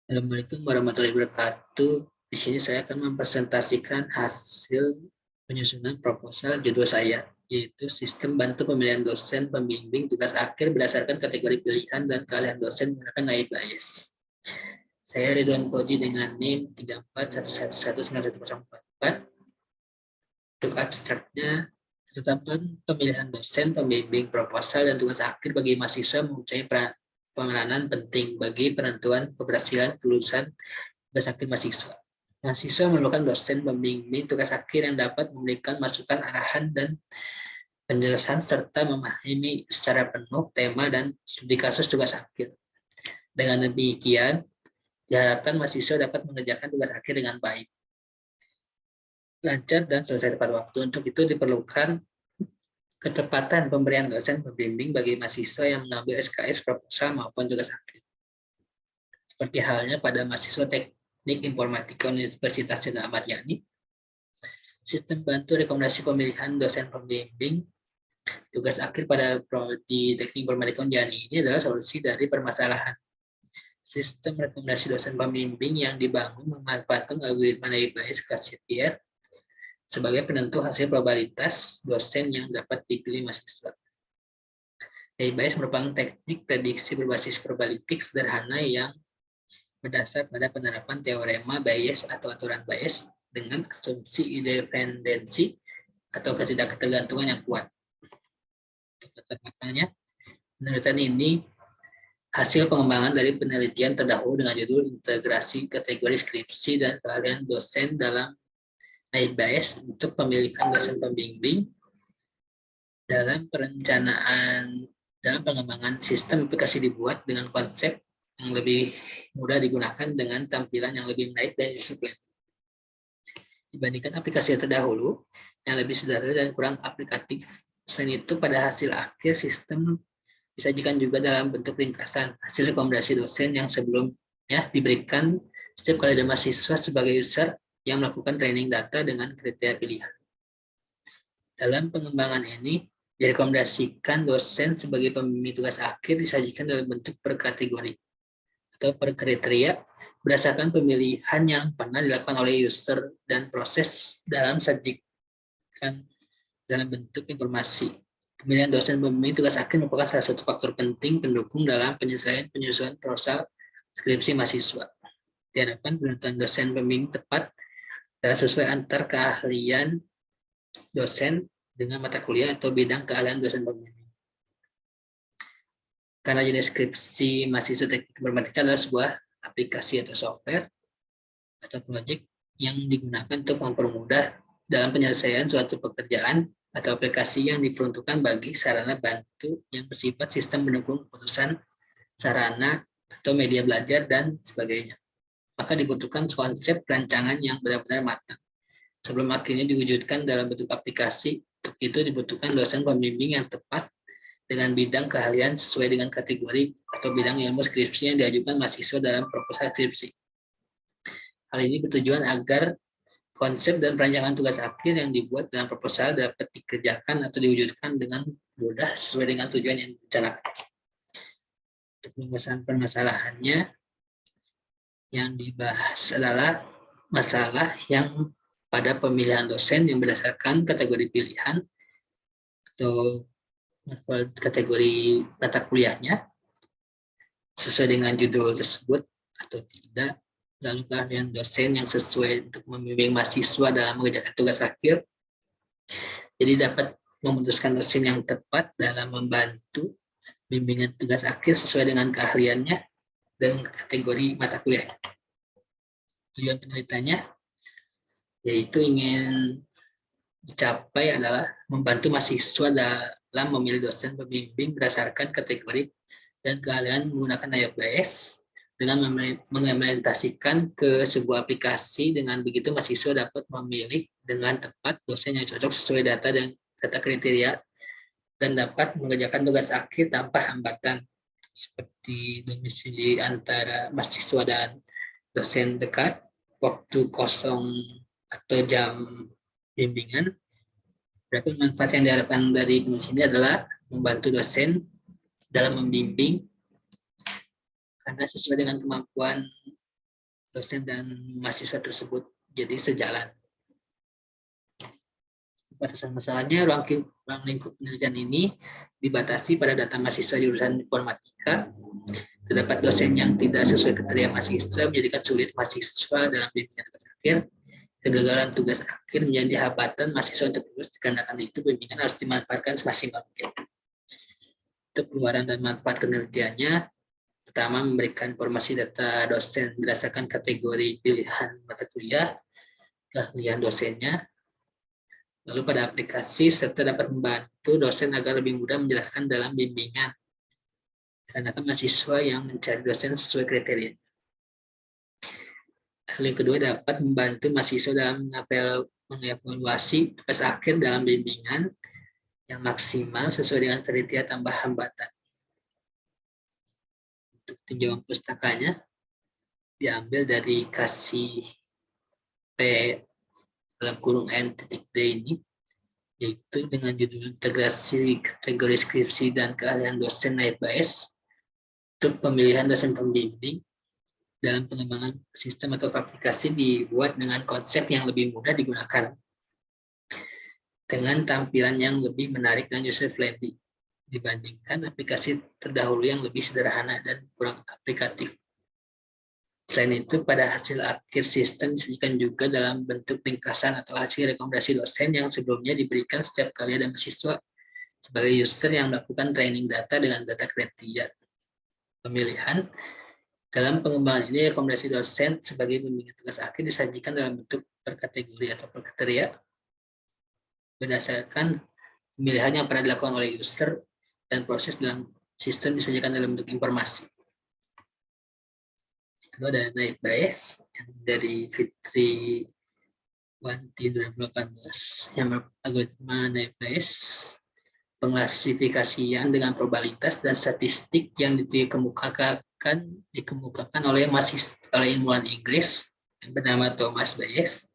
Assalamualaikum warahmatullahi wabarakatuh. Di sini saya akan mempresentasikan hasil penyusunan proposal judul saya, yaitu Sistem Bantu Pemilihan Dosen Pembimbing Tugas Akhir berdasarkan kategori pilihan dan keahlian dosen menggunakan naive Bayes. Saya Ridwan Koji dengan NIM 3411191044. Untuk abstraknya, ketetapan pemilihan dosen pembimbing proposal dan tugas akhir bagi mahasiswa mempunyai peranan penting bagi penentuan keberhasilan kelulusan tugas akhir mahasiswa. Mahasiswa memerlukan dosen pembimbing tugas akhir yang dapat memberikan masukan arahan dan penjelasan serta memahami secara penuh tema dan studi kasus tugas akhir. Dengan demikian, diharapkan mahasiswa dapat mengerjakan tugas akhir dengan baik, lancar, dan selesai tepat waktu. Untuk itu diperlukan ketepatan pemberian dosen pembimbing bagi mahasiswa yang mengambil SKS proposal maupun tugas akhir. Seperti halnya pada mahasiswa Teknik Informatika Universitas Jenderal Ahmad Yani, sistem bantu rekomendasi pemilihan dosen pembimbing tugas akhir pada prodi Teknik Informatika Yani ini adalah solusi dari permasalahan. Sistem rekomendasi dosen pembimbing yang dibangun memanfaatkan algoritma naive Bayes classifier sebagai penentu hasil probabilitas dosen yang dapat dipilih mahasiswa. Naive Bayes merupakan teknik prediksi berbasis probabilitik sederhana yang berdasar pada penerapan teorema Bayes atau aturan Bayes dengan asumsi independensi atau ketidaktergantungan yang kuat. Makanya, penelitian ini hasil pengembangan dari penelitian terdahulu dengan judul Integrasi Kategori Skripsi dan Keahlian Dosen dalam naive Bayes untuk pemilihan dosen pembimbing dalam pengembangan sistem aplikasi dibuat dengan konsep yang lebih mudah digunakan dengan tampilan yang lebih menarik dan user-friendly dibandingkan aplikasi terdahulu yang lebih sederhana dan kurang aplikatif. Selain itu, pada hasil akhir sistem disajikan juga dalam bentuk ringkasan hasil rekomendasi dosen yang sebelumnya diberikan setiap kali ada mahasiswa sebagai user yang melakukan training data dengan kriteria pilihan. Dalam pengembangan ini, direkomendasikan dosen sebagai pembimbing tugas akhir disajikan dalam bentuk per kategori atau per kriteria berdasarkan pemilihan yang pernah dilakukan oleh user dan proses dalam sajikan dalam bentuk informasi. Pemilihan dosen pembimbing tugas akhir merupakan salah satu faktor penting pendukung dalam penyusunan proposal skripsi mahasiswa. Diharapkan penentuan dosen pembimbing tepat dan sesuai antar keahlian dosen dengan mata kuliah atau bidang keahlian dosen pembimbing. Karena jenis skripsi mahasiswa teknik informatika adalah sebuah aplikasi atau software atau proyek yang digunakan untuk mempermudah dalam penyelesaian suatu pekerjaan atau aplikasi yang diperuntukkan bagi sarana bantu yang bersifat sistem pendukung keputusan, sarana atau media belajar, dan sebagainya. Maka dibutuhkan konsep perancangan yang benar-benar matang. Sebelum akhirnya diwujudkan dalam bentuk aplikasi, untuk itu dibutuhkan dosen pembimbing yang tepat dengan bidang keahlian sesuai dengan kategori atau bidang ilmu skripsi yang diajukan mahasiswa dalam proposal skripsi. Hal ini bertujuan agar konsep dan perancangan tugas akhir yang dibuat dalam proposal dapat dikerjakan atau diwujudkan dengan mudah sesuai dengan tujuan yang direncanakan. Untuk pembahasan permasalahannya, yang dibahas adalah masalah yang pada pemilihan dosen yang berdasarkan kategori pilihan atau kategori mata kuliahnya sesuai dengan judul tersebut atau tidak, lalu keahlian dosen yang sesuai untuk membimbing mahasiswa dalam mengerjakan tugas akhir. Jadi dapat memutuskan dosen yang tepat dalam membantu bimbingan tugas akhir sesuai dengan keahliannya dan kategori mata kuliah. Tujuan penelitiannya yaitu ingin dicapai adalah membantu mahasiswa dalam memilih dosen pembimbing berdasarkan kategori dan keahlian menggunakan naive Bayes dengan mengimplementasikan ke sebuah aplikasi. Dengan begitu mahasiswa dapat memilih dengan tepat dosen yang cocok sesuai data dan data kriteria dan dapat mengerjakan tugas akhir tanpa hambatan seperti domisili antara mahasiswa dan dosen dekat, waktu kosong atau jam bimbingan. Berarti manfaat yang diharapkan dari penulis ini adalah membantu dosen dalam membimbing karena sesuai dengan kemampuan dosen dan mahasiswa tersebut jadi sejalan. Batasan masalahnya, ruang lingkup penelitian ini dibatasi pada data mahasiswa jurusan informatika. Terdapat dosen yang tidak sesuai kriteria mahasiswa, menjadikan sulit mahasiswa dalam bimbingan tugas akhir. Kegagalan tugas akhir menjadi hambatan mahasiswa untuk lulus, dikarenakan itu bimbingan harus dimanfaatkan semaksimal mungkin. Untuk keluaran dan manfaat penelitiannya, pertama, memberikan informasi data dosen berdasarkan kategori pilihan mata kuliah, keahlian dosennya. Lalu pada aplikasi, serta dapat membantu dosen agar lebih mudah menjelaskan dalam bimbingan. Karena mahasiswa yang mencari dosen sesuai kriteria. Hal yang kedua, dapat membantu mahasiswa dalam mengevaluasi tugas akhir dalam bimbingan yang maksimal sesuai dengan kriteria tambah hambatan. Untuk tinjauan pustakanya, diambil dari kasih P dalam kurung N.D ini, yaitu dengan judul integrasi kategori skripsi dan keahlian dosen naib BAS untuk pemilihan dosen pembimbing dalam pengembangan sistem atau aplikasi dibuat dengan konsep yang lebih mudah digunakan dengan tampilan yang lebih menarik dan user friendly dibandingkan aplikasi terdahulu yang lebih sederhana dan kurang aplikatif. Selain itu, pada hasil akhir sistem disajikan juga dalam bentuk ringkasan atau hasil rekomendasi dosen yang sebelumnya diberikan setiap kali ada mahasiswa sebagai user yang melakukan training data dengan data kriteria pemilihan. Dalam pengembangan ini, rekomendasi dosen sebagai bimbingan tugas akhir disajikan dalam bentuk per kategori atau per kriteria berdasarkan pemilihan yang pernah dilakukan oleh user, dan proses dalam sistem disajikan dalam bentuk informasi. Kedua, ada naib BAS yang dari Fitri Wanti 2018 yang algoritma naib BAS, pengklasifikasian dengan probabilitas dan statistik yang dikemukakan oleh ilmuwan Inggris yang bernama Thomas Bayes,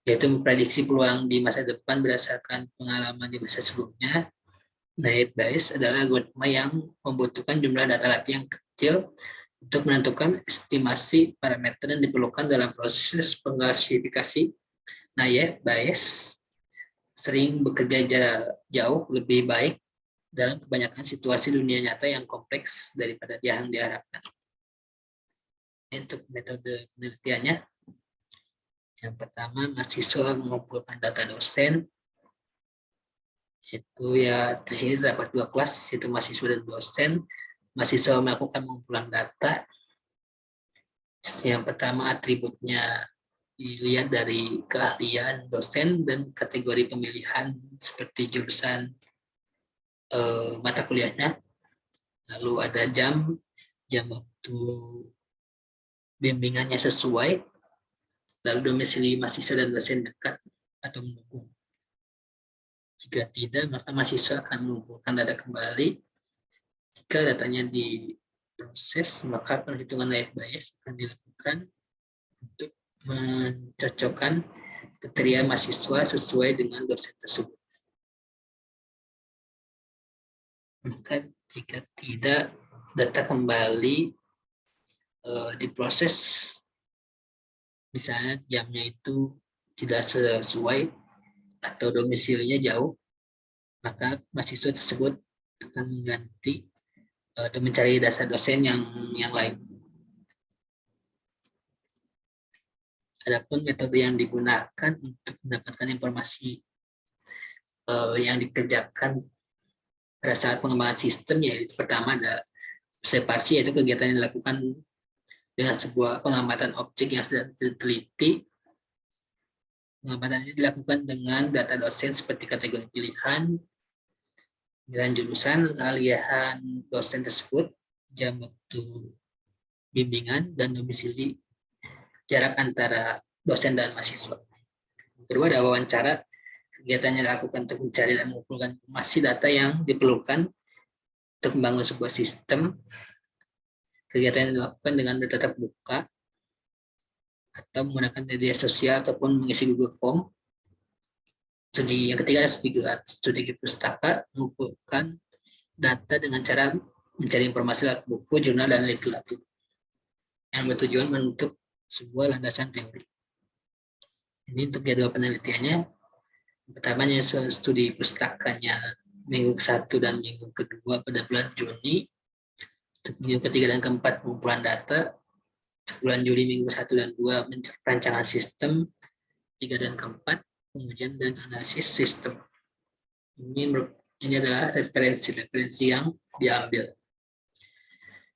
yaitu memprediksi peluang di masa depan berdasarkan pengalaman di masa sebelumnya. Naib Bayes adalah algoritma yang membutuhkan jumlah data latih yang kecil untuk menentukan estimasi parameter yang diperlukan dalam proses pengklasifikasi. Naib Bayes sering bekerja jauh lebih baik dalam kebanyakan situasi dunia nyata yang kompleks daripada yang diharapkan. Untuk metode penelitiannya, yang pertama, mahasiswa mengumpulkan data dosen. Itu ya, di sini terdapat dua kelas, yaitu mahasiswa dan dosen. Mahasiswa melakukan pengumpulan data. Yang pertama, atributnya dilihat dari keahlian dosen dan kategori pemilihan seperti jurusan mata kuliahnya. Lalu ada jam waktu bimbingannya sesuai. Lalu domisili mahasiswa dan dosen dekat atau mendukung. Jika tidak, maka mahasiswa akan mengumpulkan data kembali. Jika datanya diproses, maka perhitungan naib Bayes akan dilakukan untuk mencocokkan kriteria mahasiswa sesuai dengan dosen tersebut. Maka jika tidak, data kembali diproses, misalnya jamnya itu tidak sesuai atau domisilinya jauh, maka mahasiswa tersebut akan mengganti atau mencari dasar dosen yang lain. Adapun metode yang digunakan untuk mendapatkan informasi yang dikerjakan pada saat pengembangan sistem, yaitu pertama ada observasi, yaitu kegiatan yang dilakukan dengan sebuah pengamatan objek yang sedang diteliti. Pengamatan ini dilakukan dengan data dosen seperti kategori pilihan, pilihan jurusan, keahlian dosen tersebut, jam waktu bimbingan, dan domisili jarak antara dosen dan mahasiswa. Kedua, ada wawancara. Kegiatannya dilakukan untuk mencari dan mengumpulkan informasi data yang diperlukan untuk membangun sebuah sistem. Kegiatan yang dilakukan dengan data terbuka atau menggunakan media sosial ataupun mengisi Google Form. Yang ketiga, studi pustaka, mengumpulkan data dengan cara mencari informasi lewat buku, jurnal, dan literatur yang bertujuan untuk sebuah landasan teori. Ini untuk jadwal penelitiannya. Pertama, studi pustakanya minggu 1 dan minggu kedua pada bulan Juni. Untuk minggu ketiga dan keempat pengumpulan data. Bulan Juli minggu 1 dan 2 rancangan sistem. 3 dan keempat pengujian dan analisis sistem. Ini adalah referensi yang diambil.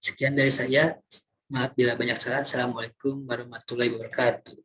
Sekian dari saya. Maaf bila banyak salah. Assalamualaikum warahmatullahi wabarakatuh.